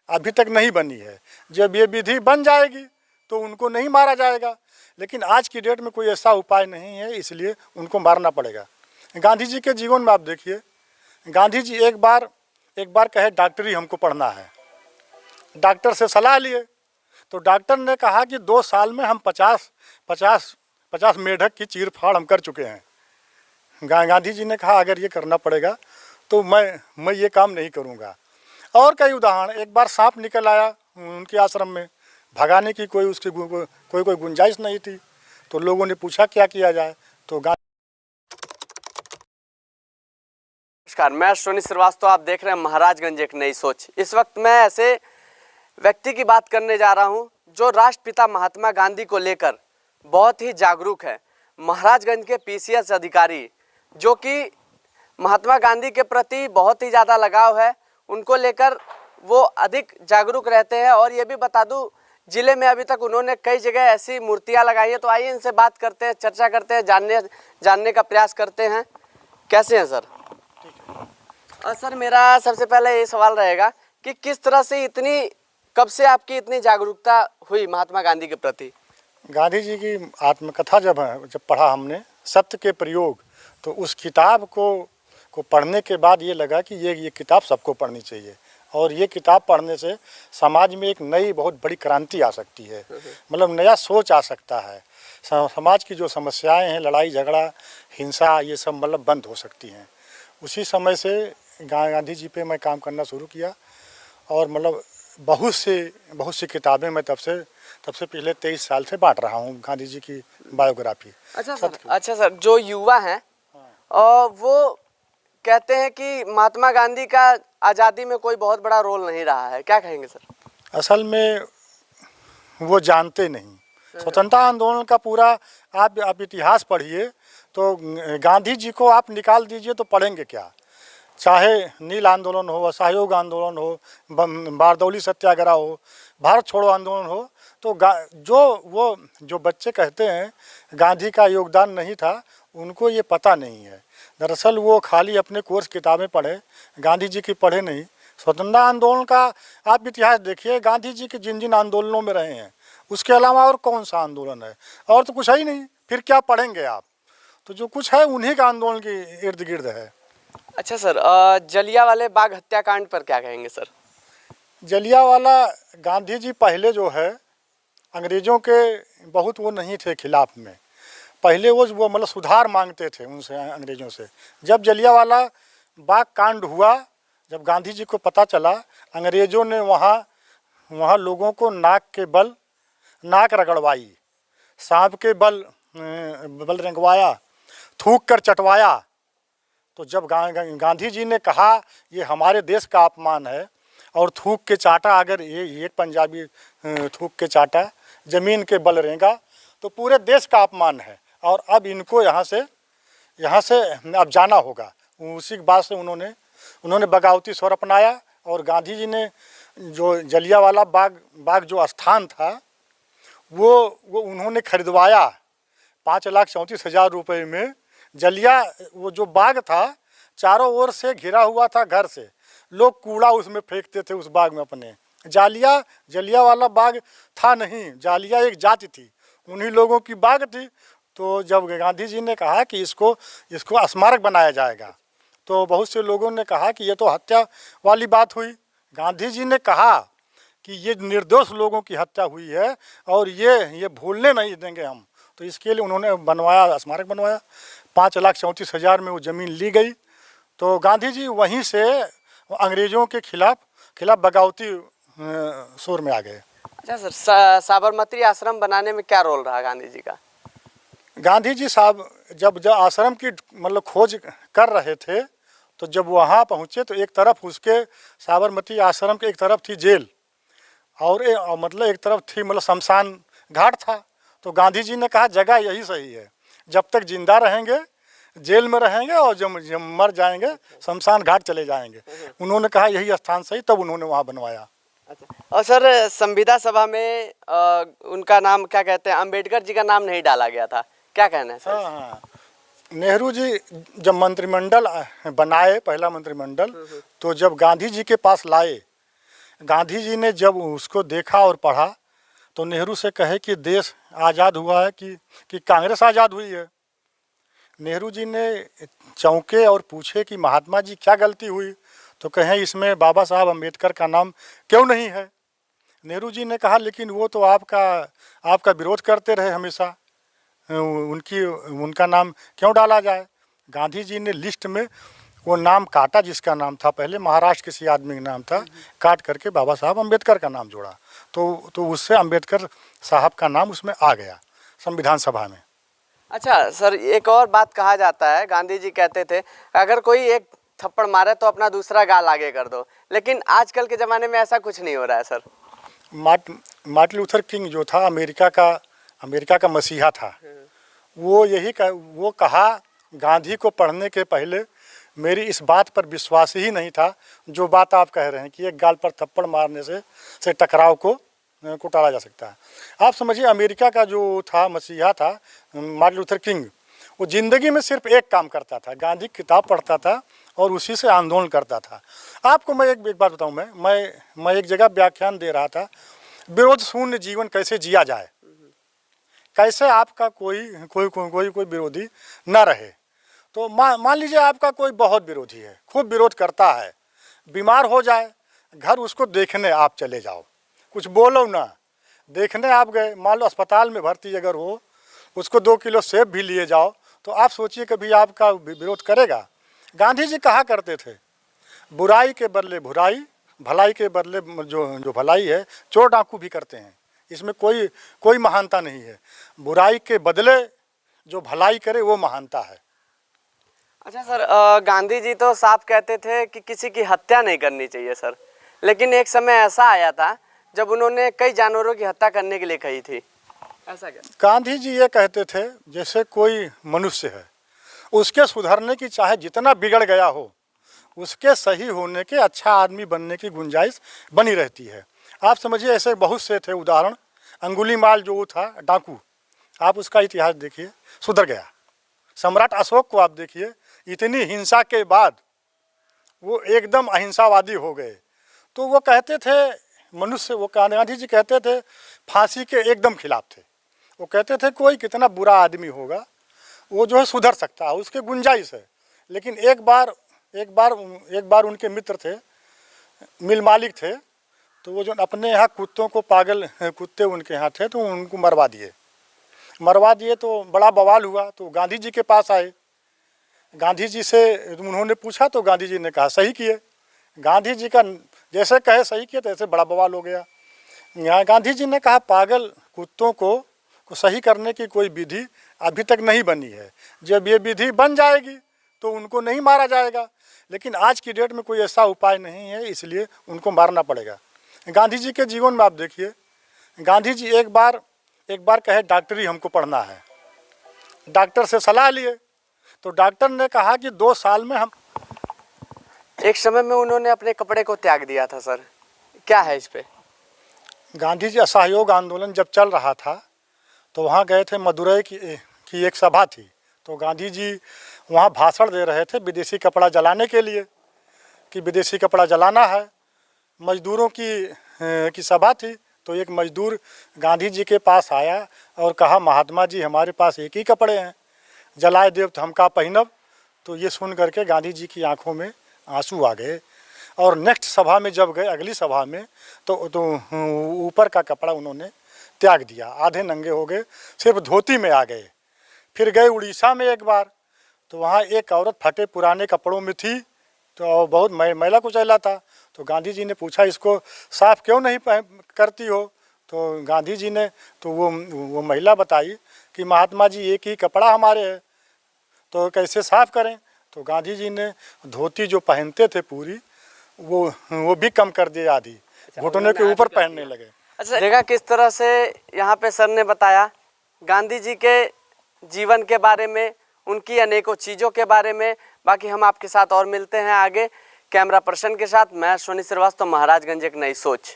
अभी तक नहीं बनी है। जब ये विधि बन जाएगी तो उनको नहीं मारा जाएगा, लेकिन आज की डेट में कोई ऐसा उपाय नहीं है, इसलिए उनको मारना पड़ेगा। गांधी जी के जीवन में आप देखिए, गांधी जी एक बार कहे डॉक्टरी हमको पढ़ना है, डॉक्टर से सलाह लिए तो डॉक्टर ने कहा कि 2 साल में हम 50 मेढक की चीर फाड़ हम कर चुके हैं। गांधी जी ने कहा अगर ये करना पड़ेगा तो मैं ये काम नहीं करूँगा। और कई उदाहरण, एक बार सांप निकल आया उनके आश्रम में, भगाने की कोई गुंजाइश नहीं थी, तो लोगों ने पूछा क्या किया जाए, तो नमस्कार, मैं अश्विनी श्रीवास्तव, आप देख रहे हैं महाराजगंज एक नई सोच। इस वक्त मैं ऐसे व्यक्ति की बात करने जा रहा हूं जो राष्ट्रपिता महात्मा गांधी को लेकर बहुत ही जागरूक है। महाराजगंज के पीसीएस अधिकारी जो कि महात्मा गांधी के प्रति बहुत ही ज़्यादा लगाव है, उनको लेकर वो अधिक जागरूक रहते हैं। और ये भी बता दूं, जिले में अभी तक उन्होंने कई जगह ऐसी मूर्तियां लगाई हैं। तो आइए इनसे बात करते हैं, चर्चा करते हैं, जानने का प्रयास करते हैं। कैसे हैं सर? और सर, मेरा सबसे पहले ये सवाल रहेगा कि किस तरह से कब से आपकी इतनी जागरूकता हुई महात्मा गांधी के प्रति? गांधी जी की आत्मकथा जब पढ़ा हमने, सत्य के प्रयोग, तो उस किताब को पढ़ने के बाद ये लगा कि ये किताब सबको पढ़नी चाहिए, और ये किताब पढ़ने से समाज में एक नई बहुत बड़ी क्रांति आ सकती है, मतलब नया सोच आ सकता है। समाज की जो समस्याएं हैं, लड़ाई झगड़ा, हिंसा, ये सब मतलब बंद हो सकती हैं। उसी समय से गांधी जी पे मैं काम करना शुरू किया, और मतलब बहुत सी किताबें मैं तब से पिछले 23 साल से बांट रहा हूँ गांधी जी की बायोग्राफी। अच्छा सर, जो युवा हैं और वो कहते हैं कि महात्मा गांधी का आज़ादी में कोई बहुत बड़ा रोल नहीं रहा है, क्या कहेंगे सर? असल में वो जानते नहीं। स्वतंत्रता आंदोलन का पूरा आप इतिहास पढ़िए तो गांधी जी को आप निकाल दीजिए तो पढ़ेंगे क्या। चाहे नील आंदोलन हो, असहयोग आंदोलन हो, बारदौली सत्याग्रह हो, भारत छोड़ो आंदोलन हो, तो जो बच्चे कहते हैं गांधी का योगदान नहीं था, उनको ये पता नहीं है। दरअसल वो खाली अपने कोर्स किताबें पढ़े, गांधी जी की पढ़े नहीं। स्वतंत्रता आंदोलन का आप इतिहास देखिए, गांधी जी के जिन आंदोलनों में रहे हैं, उसके अलावा और कौन सा आंदोलन है? और तो कुछ है ही नहीं, फिर क्या पढ़ेंगे आप? तो जो कुछ है उन्हीं का आंदोलन के इर्द गिर्द है। अच्छा सर, जलियांवाला बाग हत्याकांड पर क्या कहेंगे सर? जलियांवाला, गांधी जी पहले जो है अंग्रेज़ों के बहुत वो नहीं थे खिलाफ में, पहले वो मतलब सुधार मांगते थे उनसे, अंग्रेज़ों से। जब जलियांवाला बाग कांड हुआ, जब गांधी जी को पता चला, अंग्रेज़ों ने वहाँ लोगों को नाक रगड़वाई, सांप के बल रंगवाया, थूक कर चटवाया। तो जब गांधी जी ने कहा ये हमारे देश का अपमान है, और थूक के चाटा, अगर ये एक पंजाबी थूक के चाटा, ज़मीन के बल रेंगा, तो पूरे देश का अपमान है, और अब इनको यहाँ से अब जाना होगा। उसी बात से उन्होंने बगावती स्वर अपनाया, और गांधी जी ने जो जलियांवाला बाग जो स्थान था वो उन्होंने खरीदवाया 5,34,000 रुपये में। वो जो बाग था चारों ओर से घिरा हुआ था घर से, लोग कूड़ा उसमें फेंकते थे उस बाग में अपने। जलियांवाला बाग था नहीं, जालिया एक जाति थी, उन्हीं लोगों की बाग थी। तो जब गांधी जी ने कहा कि इसको स्मारक बनाया जाएगा, तो बहुत से लोगों ने कहा कि ये तो हत्या वाली बात हुई। गांधी जी ने कहा कि ये निर्दोष लोगों की हत्या हुई है, और ये भूलने नहीं देंगे हम। तो इसके लिए उन्होंने स्मारक बनवाया। 5,34,000 में वो ज़मीन ली गई। तो गांधी जी वहीं से अंग्रेज़ों के खिलाफ बगावती शोर में आ गए। अच्छा सर, साबरमती आश्रम बनाने में क्या रोल रहा गांधी जी का? गांधी जी साहब जब आश्रम की मतलब खोज कर रहे थे, तो जब वहाँ पहुँचे तो एक तरफ उसके साबरमती आश्रम के एक तरफ थी जेल, और मतलब एक तरफ थी मतलब शमशान घाट था। तो गांधी जी ने कहा जगह यही सही है, जब तक जिंदा रहेंगे जेल में रहेंगे, और जब मर जाएंगे शमशान घाट चले जाएंगे। उन्होंने कहा यही स्थान सही, तब उन्होंने वहाँ बनवाया। अच्छा, और सर संविदा सभा में उनका नाम क्या कहते हैं, अंबेडकर जी का नाम नहीं डाला गया था, क्या कहना है सर? हाँ, नेहरू जी जब मंत्रिमंडल बनाए, पहला मंत्रिमंडल, तो जब गांधी जी के पास लाए, गांधी जी ने जब उसको देखा और पढ़ा तो नेहरू से कहे कि देश आज़ाद हुआ है कि कांग्रेस आज़ाद हुई है। नेहरू जी ने चौंके और पूछे कि महात्मा जी क्या गलती हुई, तो कहें इसमें बाबा साहब अम्बेडकर का नाम क्यों नहीं है। नेहरू जी ने कहा लेकिन वो तो आपका विरोध करते रहे हमेशा, उनका नाम क्यों डाला जाए। गांधी जी ने लिस्ट में वो नाम काटा जिसका नाम था पहले महाराष्ट्र किसी आदमी का नाम था, काट करके बाबा साहब अम्बेडकर का नाम जोड़ा, तो उससे अम्बेडकर साहब का नाम उसमें आ गया संविधान सभा में। अच्छा सर, एक और बात कहा जाता है, गांधी जी कहते थे अगर कोई एक थप्पड़ मारे तो अपना दूसरा गाल आगे कर दो, लेकिन आजकल के ज़माने में ऐसा कुछ नहीं हो रहा है सर। मार्टिन लूथर किंग जो था अमेरिका का मसीहा था, वो कहा गांधी को पढ़ने के पहले मेरी इस बात पर विश्वास ही नहीं था जो बात आप कह रहे हैं कि एक गाल पर थप्पड़ मारने से टकराव को टाला जा सकता है। आप समझिए अमेरिका का जो था मसीहा था मार्टिन लूथर किंग, वो ज़िंदगी में सिर्फ एक काम करता था, गांधी की किताब पढ़ता था और उसी से आंदोलन करता था। आपको मैं एक बात बताऊं, मैं एक जगह व्याख्यान दे रहा था, विरोध शून्य जीवन कैसे जिया जाए, कैसे आपका कोई विरोधी न रहे। तो मान लीजिए आपका कोई बहुत विरोधी है, खूब विरोध करता है, बीमार हो जाए, घर उसको देखने आप चले जाओ, कुछ बोलो ना, देखने आप गए, मान लो अस्पताल में भर्ती अगर हो, उसको 2 किलो सेब भी लिए जाओ, तो आप सोचिए कभी आपका विरोध करेगा। गांधी जी कहा करते थे बुराई के बदले बुराई, भलाई के बदले जो भलाई है चोर डाकू भी करते हैं, इसमें कोई महानता नहीं है। बुराई के बदले जो भलाई करे वो महानता है। अच्छा सर, गांधी जी तो साफ कहते थे कि किसी की हत्या नहीं करनी चाहिए सर, लेकिन एक समय ऐसा आया था जब उन्होंने कई जानवरों की हत्या करने के लिए कही थी, ऐसा क्या? गांधी जी ये कहते थे जैसे कोई मनुष्य है, उसके सुधरने की चाहे जितना बिगड़ गया हो, उसके सही होने के अच्छा आदमी बनने की गुंजाइश बनी रहती है। आप समझिए ऐसे बहुत से थे उदाहरण, अंगुलीमाल जो था डाकू, आप उसका इतिहास देखिए, सुधर गया। सम्राट अशोक को आप देखिए, इतनी हिंसा के बाद वो एकदम अहिंसावादी हो गए। तो वो कहते थे मनुष्य, वो गांधी जी कहते थे फांसी के एकदम खिलाफ थे। वो कहते थे कोई कितना बुरा आदमी होगा वो जो है सुधर सकता है, उसके गुंजाइश है। लेकिन एक बार उनके मित्र थे, मिल मालिक थे, तो वो जो अपने यहाँ कुत्तों को, पागल कुत्ते उनके यहाँ थे, तो उनको मरवा दिए तो बड़ा बवाल हुआ। तो गांधी जी के पास आए, गांधी जी से उन्होंने पूछा तो गांधी जी ने कहा सही किए। गांधी जी का जैसे कहे सही किए तो ऐसे बड़ा बवाल हो गया। यहाँ गांधी जी ने कहा पागल कुत्तों को सही करने की कोई विधि अभी तक नहीं बनी है, जब ये विधि बन जाएगी तो उनको नहीं मारा जाएगा, लेकिन आज की डेट में कोई ऐसा उपाय नहीं है, इसलिए उनको मारना पड़ेगा। गांधी जी के जीवन में आप देखिए, गांधी जी एक बार कहे डॉक्टरी हमको पढ़ना है, डॉक्टर से सलाह लिए तो डॉक्टर ने कहा कि 2 साल में हम। एक समय में उन्होंने अपने कपड़े को त्याग दिया था सर, क्या है इस पे? गांधी जी असहयोग आंदोलन जब चल रहा था तो वहाँ गए थे, मदुरई की एक सभा थी, तो गांधी जी वहाँ भाषण दे रहे थे विदेशी कपड़ा जलाने के लिए, कि विदेशी कपड़ा जलाना है। मजदूरों की सभा थी, तो एक मजदूर गांधी जी के पास आया और कहा महात्मा जी हमारे पास एक ही कपड़े हैं, जलाए देव तो हम का पहनब। तो ये सुन करके गांधी जी की आंखों में आंसू आ गए, और नेक्स्ट सभा में जब गए, अगली सभा में, तो ऊपर का कपड़ा उन्होंने त्याग दिया, आधे नंगे हो गए, सिर्फ धोती में आ गए। फिर गए उड़ीसा में एक बार, तो वहाँ एक औरत फटे पुराने कपड़ों में थी, तो बहुत मैला कुचैला था। तो गांधी जी ने पूछा इसको साफ क्यों नहीं करती हो, तो गांधी जी ने तो वो महिला बताई कि महात्मा जी एक ही कपड़ा हमारे है, तो कैसे साफ करें। तो गांधी जी ने धोती जो पहनते थे पूरी, वो भी कम कर दिए, आधी घुटने के ऊपर पहनने लगे। अच्छा, देखा किस तरह से यहाँ पे सर ने बताया गांधी जी के जीवन के बारे में, उनकी अनेकों चीज़ों के बारे में। बाकी हम आपके साथ और मिलते हैं आगे। कैमरा पर्सन के साथ मैं सोनी श्रीवास्तव, महाराजगंज एक नई सोच।